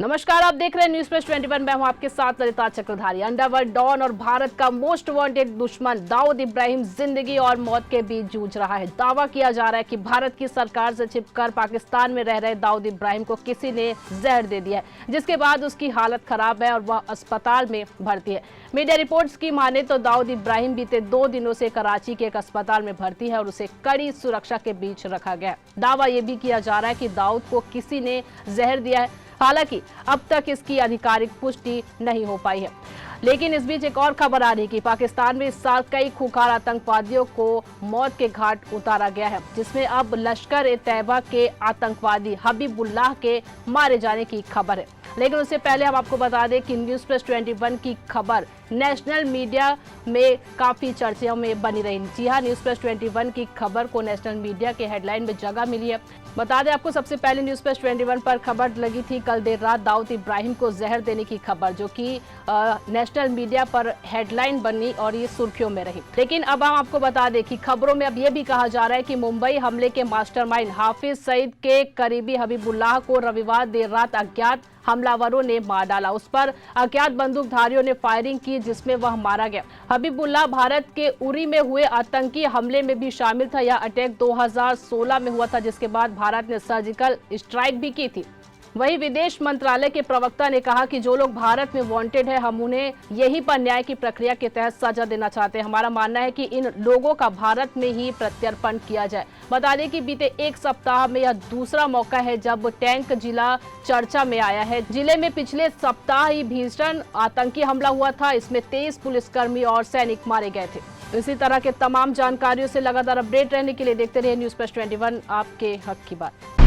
नमस्कार, आप देख रहे हैं न्यूज प्लस 21। मैं हूं आपके साथ ललिता चक्रधारी। अंडरवर्ल्ड डॉन और भारत का मोस्ट वांटेड दुश्मन दाऊद इब्राहिम जिंदगी और मौत के बीच जूझ रहा है। दावा किया जा रहा है कि भारत की सरकार से छिपकर पाकिस्तान में रह रहे दाऊद इब्राहिम को किसी ने जहर दे दिया है, जिसके बाद उसकी हालत खराब है और वह अस्पताल में भर्ती है। मीडिया रिपोर्ट्स की माने तो दाऊद इब्राहिम बीते 2 दिनों से कराची के एक अस्पताल में भर्ती है और उसे कड़ी सुरक्षा के बीच रखा गया है। दावा यह भी किया जा रहा है कि दाऊद को किसी ने जहर दिया है। हालांकि अब तक इसकी आधिकारिक पुष्टि नहीं हो पाई है। लेकिन इस बीच एक और खबर आ रही है कि पाकिस्तान में इस साल कई खूंखार आतंकवादियों को मौत के घाट उतारा गया है, जिसमें अब लश्कर-ए-तैयबा के आतंकवादी हबीबुल्लाह के मारे जाने की खबर है। लेकिन उससे पहले हम आपको बता दें कि न्यूज प्लस 21 की खबर नेशनल मीडिया में काफी चर्चाओं में बनी रही। जी हाँ, न्यूज प्लस 21 की खबर को नेशनल मीडिया के हेडलाइन में जगह मिली है। बता दें आपको, सबसे पहले न्यूज प्लस 21 पर खबर लगी थी कल देर रात दाऊद इब्राहिम को जहर देने की खबर, जो कि नेशनल मीडिया पर हेडलाइन बनी और ये सुर्खियों में रही। लेकिन अब हम आपको बता दें कि खबरों में अब यह भी कहा जा रहा है कि मुंबई हमले के मास्टरमाइंड हाफिज सईद के करीबी हबीबुल्लाह को रविवार देर रात अज्ञात हमलावरों ने मार डाला। उस पर अज्ञात बंदूकधारियों ने फायरिंग की, जिसमें वह मारा गया। हबीबुल्लाह भारत के उरी में हुए आतंकी हमले में भी शामिल था। यह अटैक 2016 में हुआ था, जिसके बाद भारत ने सर्जिकल स्ट्राइक भी की थी। वहीं विदेश मंत्रालय के प्रवक्ता ने कहा कि जो लोग भारत में वांटेड है, हम उन्हें यहीं पर न्याय की प्रक्रिया के तहत सजा देना चाहते हैं। हमारा मानना है कि इन लोगों का भारत में ही प्रत्यर्पण किया जाए। बता दें कि बीते एक सप्ताह में यह दूसरा मौका है जब टैंक जिला चर्चा में आया है। जिले में पिछले सप्ताह ही भीषण आतंकी हमला हुआ था। इसमें 23 पुलिसकर्मी और सैनिक मारे गए थे। इसी तरह के तमाम जानकारियों से लगातार अपडेट रहने के लिए देखते रहिए न्यूज प्लस 21, आपके हक की बात।